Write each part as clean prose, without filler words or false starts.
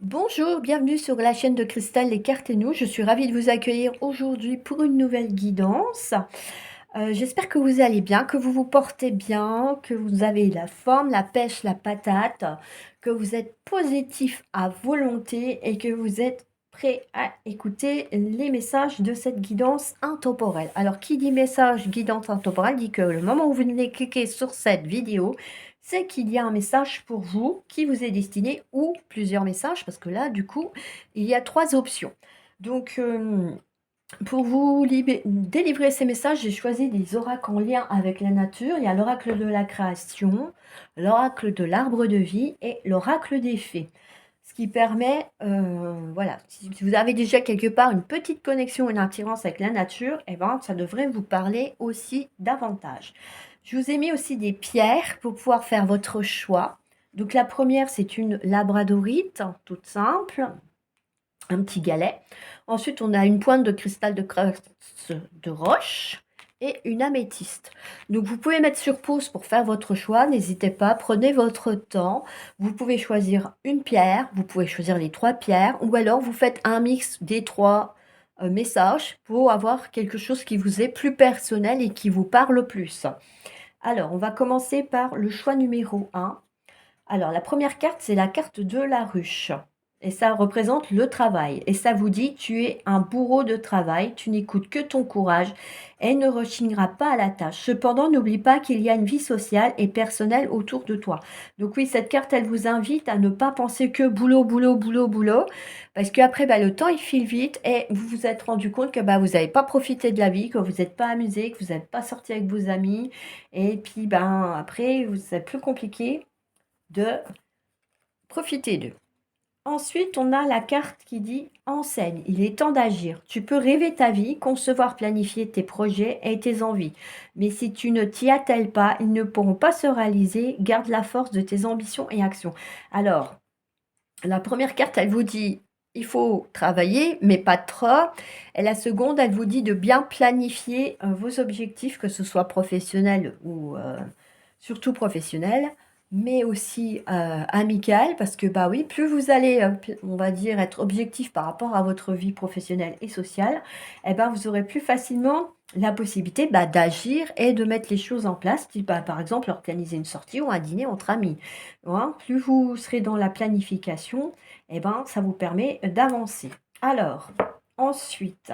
Bonjour, bienvenue sur la chaîne de Cristal Les Cartes et nous. Je suis ravie de vous accueillir aujourd'hui pour une nouvelle guidance. J'espère que vous allez bien, que vous vous portez bien, que vous avez la forme, la pêche, la patate, que vous êtes positif à volonté et que vous êtes prêt à écouter les messages de cette guidance intemporelle. Alors, qui dit message guidance intemporelle dit que le moment où vous venez cliquer sur cette vidéo, c'est qu'il y a un message pour vous qui vous est destiné ou plusieurs messages, parce que là, du coup, il y a trois options. Donc, pour vous délivrer ces messages, j'ai choisi des oracles en lien avec la nature. Il y a l'oracle de la création, l'oracle de l'arbre de vie et l'oracle des fées. Ce qui permet, voilà, si vous avez déjà quelque part une petite connexion, une attirance avec la nature, eh ben, ça devrait vous parler aussi davantage. Je vous ai mis aussi des pierres pour pouvoir faire votre choix. Donc la première, c'est une labradorite, toute simple, un petit galet. Ensuite, on a une pointe de cristal de quartz de roche et une améthyste. Donc, vous pouvez mettre sur pause pour faire votre choix. N'hésitez pas, prenez votre temps. Vous pouvez choisir une pierre, vous pouvez choisir les trois pierres, ou alors vous faites un mix des trois messages pour avoir quelque chose qui vous est plus personnel et qui vous parle plus. Alors, on va commencer par le choix numéro 1. Alors, la première carte, c'est la carte de la ruche. Et ça représente le travail. Et ça vous dit, tu es un bourreau de travail, tu n'écoutes que ton courage et ne rechigneras pas à la tâche. Cependant, n'oublie pas qu'il y a une vie sociale et personnelle autour de toi. Donc oui, cette carte, elle vous invite à ne pas penser que boulot, boulot, boulot, boulot. Parce qu'après, le temps, il file vite et vous vous êtes rendu compte que vous n'avez pas profité de la vie, que vous n'êtes pas amusé, que vous n'êtes pas sorti avec vos amis. Et puis, après, c'est plus compliqué de profiter d'eux. Ensuite, on a la carte qui dit enseigne. Il est temps d'agir. Tu peux rêver ta vie, concevoir, planifier tes projets et tes envies. Mais si tu ne t'y attelles pas, ils ne pourront pas se réaliser. Garde la force de tes ambitions et actions. Alors, la première carte, elle vous dit il faut travailler, mais pas trop. Et la seconde, elle vous dit de bien planifier vos objectifs, que ce soit professionnel ou surtout professionnel, mais aussi amical, parce que oui, plus vous allez, on va dire, être objectif par rapport à votre vie professionnelle et sociale, vous aurez plus facilement la possibilité d'agir et de mettre les choses en place, type, par exemple organiser une sortie ou un dîner entre amis. Hein, plus vous serez dans la planification, ça vous permet d'avancer. Alors, ensuite,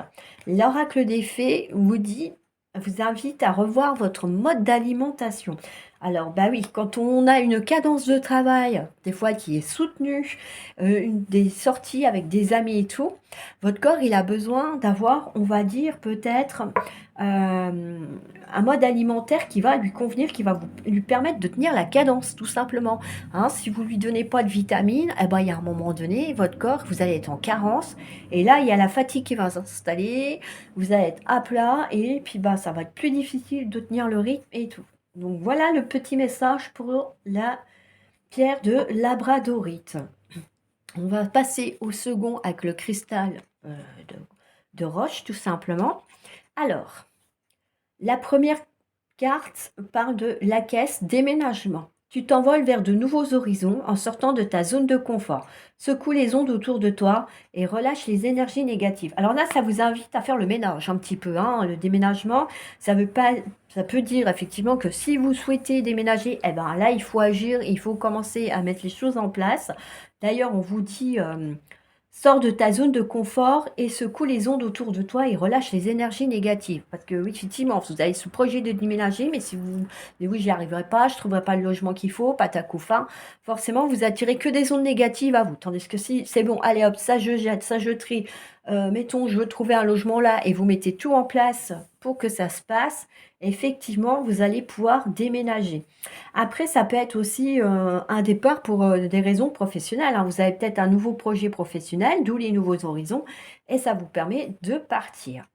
l'oracle des fées vous invite à revoir votre mode d'alimentation. Alors, oui, quand on a une cadence de travail, des fois qui est soutenue, des sorties avec des amis et tout, votre corps, il a besoin d'avoir, on va dire, peut-être un mode alimentaire qui va lui convenir, qui va lui permettre de tenir la cadence, tout simplement. Hein, si vous lui donnez pas de vitamines, il y a un moment donné, votre corps, vous allez être en carence, et là, il y a la fatigue qui va s'installer, vous allez être à plat, et puis ça va être plus difficile de tenir le rythme et tout. Donc voilà le petit message pour la pierre de labradorite. On va passer au second avec le cristal de roche, tout simplement. Alors, la première carte parle de la caisse déménagement. Tu t'envoles vers de nouveaux horizons en sortant de ta zone de confort. Secoue les ondes autour de toi et relâche les énergies négatives. Alors là, ça vous invite à faire le ménage un petit peu. Hein. Le déménagement, ça peut dire effectivement que si vous souhaitez déménager, là, il faut agir, il faut commencer à mettre les choses en place. D'ailleurs, on vous dit... sors de ta zone de confort et secoue les ondes autour de toi et relâche les énergies négatives. Parce que oui, effectivement, vous avez ce projet de déménager, mais si vous dites oui, j'y arriverai pas, je trouverai pas le logement qu'il faut, patac ou fin, forcément, vous attirez que des ondes négatives à vous. Tandis que si c'est bon, allez hop, ça je jette, ça je trie, mettons, je veux trouver un logement là et vous mettez tout en place pour que ça se passe, effectivement, vous allez pouvoir déménager. Après, ça peut être aussi un départ pour des raisons professionnelles. Hein. Vous avez peut-être un nouveau projet professionnel, d'où les nouveaux horizons, et ça vous permet de partir.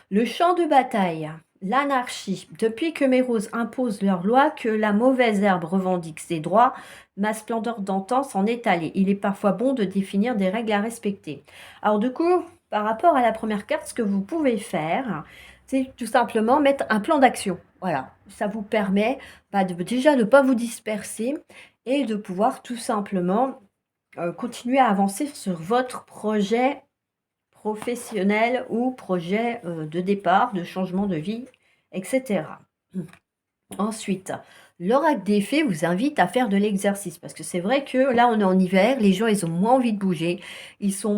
Le champ de bataille, l'anarchie. Depuis que mes roses imposent leur loi, que la mauvaise herbe revendique ses droits, ma splendeur d'antan s'en est allée. Il est parfois bon de définir des règles à respecter. Alors du coup, par rapport à la première carte, ce que vous pouvez faire, c'est tout simplement mettre un plan d'action. Voilà, ça vous permet déjà de ne pas vous disperser et de pouvoir tout simplement continuer à avancer sur votre projet professionnel ou projet de départ, de changement de vie, etc. Ensuite, l'oracle des fées vous invite à faire de l'exercice parce que c'est vrai que là on est en hiver, les gens ils ont moins envie de bouger, ils sont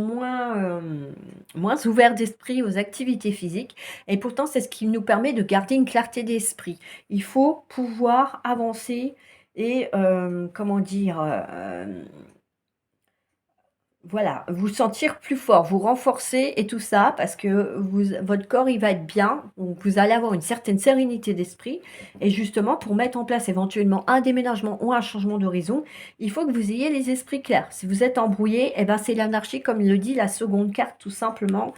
moins ouverts d'esprit aux activités physiques et pourtant c'est ce qui nous permet de garder une clarté d'esprit. Il faut pouvoir avancer et comment dire, voilà, vous sentir plus fort, vous renforcer et tout ça parce que votre corps, il va être bien, donc vous allez avoir une certaine sérénité d'esprit et justement pour mettre en place éventuellement un déménagement ou un changement d'horizon, il faut que vous ayez les esprits clairs. Si vous êtes embrouillé, eh ben, c'est l'anarchie comme le dit la seconde carte tout simplement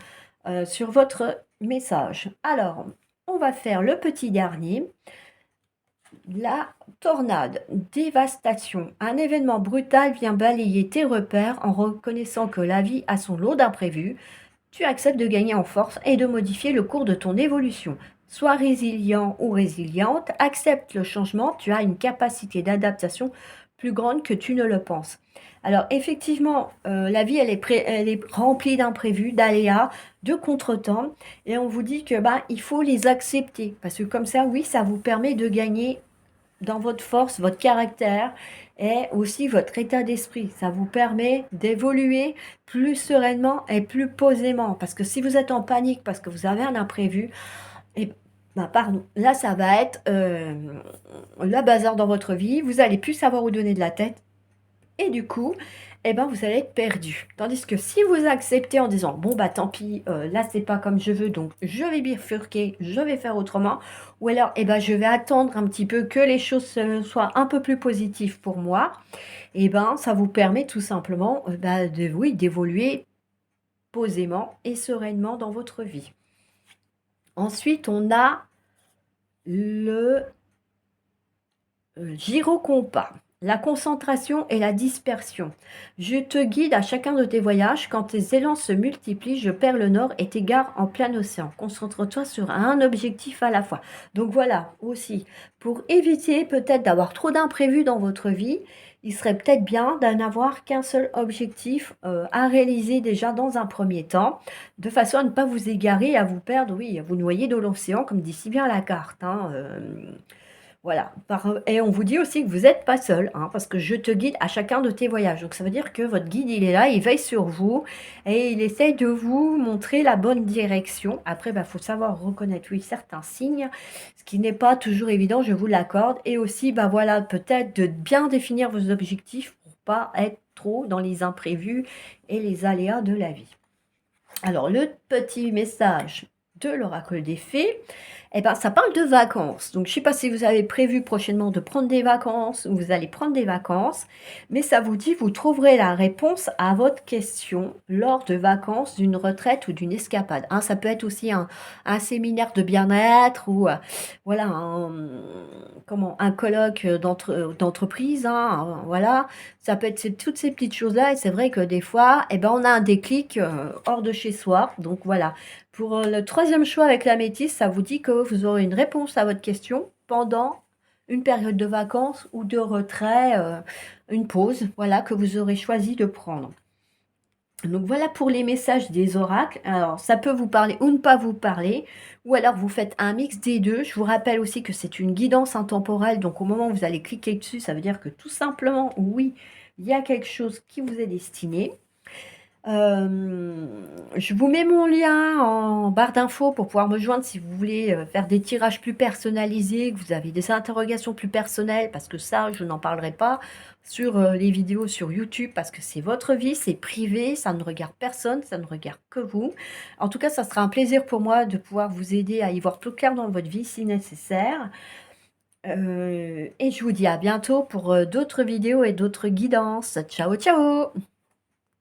sur votre message. Alors, on va faire le petit dernier. La tornade, dévastation. Un événement brutal vient balayer tes repères en reconnaissant que la vie a son lot d'imprévus. Tu acceptes de gagner en force et de modifier le cours de ton évolution. Sois résilient ou résiliente, accepte le changement, tu as une capacité d'adaptation plus grande que tu ne le penses. Alors effectivement, la vie, elle est remplie d'imprévus, d'aléas, de contretemps, et on vous dit que il faut les accepter, parce que comme ça, oui, ça vous permet de gagner dans votre force, votre caractère et aussi votre état d'esprit. Ça vous permet d'évoluer plus sereinement et plus posément. Parce que si vous êtes en panique parce que vous avez un imprévu, et pardon, là ça va être le bazar dans votre vie. Vous allez plus savoir où donner de la tête. Et du coup, eh ben, vous allez être perdu. Tandis que si vous acceptez en disant, bon, bah tant pis, là, c'est pas comme je veux, donc je vais bifurquer, je vais faire autrement. Ou alors, eh ben, je vais attendre un petit peu que les choses soient un peu plus positives pour moi. Eh ben, ça vous permet tout simplement oui, d'évoluer posément et sereinement dans votre vie. Ensuite, on a le Gyrocompas. La concentration et la dispersion. Je te guide à chacun de tes voyages. Quand tes élans se multiplient, je perds le nord et t'égare en plein océan. Concentre-toi sur un objectif à la fois. Donc voilà, aussi, pour éviter peut-être d'avoir trop d'imprévus dans votre vie, il serait peut-être bien d'en avoir qu'un seul objectif à réaliser déjà dans un premier temps, de façon à ne pas vous égarer, à vous perdre, oui, à vous noyer dans l'océan, comme dit si bien la carte. Voilà. Et on vous dit aussi que vous n'êtes pas seul, hein, parce que je te guide à chacun de tes voyages. Donc ça veut dire que votre guide, il est là, il veille sur vous et il essaye de vous montrer la bonne direction. Après, il faut savoir reconnaître, oui, certains signes, ce qui n'est pas toujours évident, je vous l'accorde. Et aussi, voilà, peut-être de bien définir vos objectifs pour pas être trop dans les imprévus et les aléas de la vie. Alors, le petit message de l'oracle des fées, eh ben, ça parle de vacances. Donc, je ne sais pas si vous avez prévu prochainement de prendre des vacances ou vous allez prendre des vacances, mais ça vous dit, vous trouverez la réponse à votre question lors de vacances, d'une retraite ou d'une escapade. Hein, ça peut être aussi un séminaire de bien-être ou voilà, un colloque d'entreprise. Hein, voilà, ça peut être toutes ces petites choses-là. Et c'est vrai que des fois, eh ben, on a un déclic hors de chez soi. Donc voilà. Pour le troisième choix avec la métisse, ça vous dit que vous aurez une réponse à votre question pendant une période de vacances ou de retrait, une pause, voilà, que vous aurez choisi de prendre. Donc voilà pour les messages des oracles. Alors ça peut vous parler ou ne pas vous parler, ou alors vous faites un mix des deux. Je vous rappelle aussi que c'est une guidance intemporelle, donc au moment où vous allez cliquer dessus, ça veut dire que tout simplement, oui, il y a quelque chose qui vous est destiné. Je vous mets mon lien en barre d'infos pour pouvoir me joindre si vous voulez faire des tirages plus personnalisés, que vous avez des interrogations plus personnelles, parce que ça, je n'en parlerai pas sur les vidéos sur YouTube, parce que c'est votre vie, c'est privé, ça ne regarde personne, ça ne regarde que vous. En tout cas, ça sera un plaisir pour moi de pouvoir vous aider à y voir plus clair dans votre vie si nécessaire. Et je vous dis à bientôt pour d'autres vidéos et d'autres guidances. Ciao, ciao!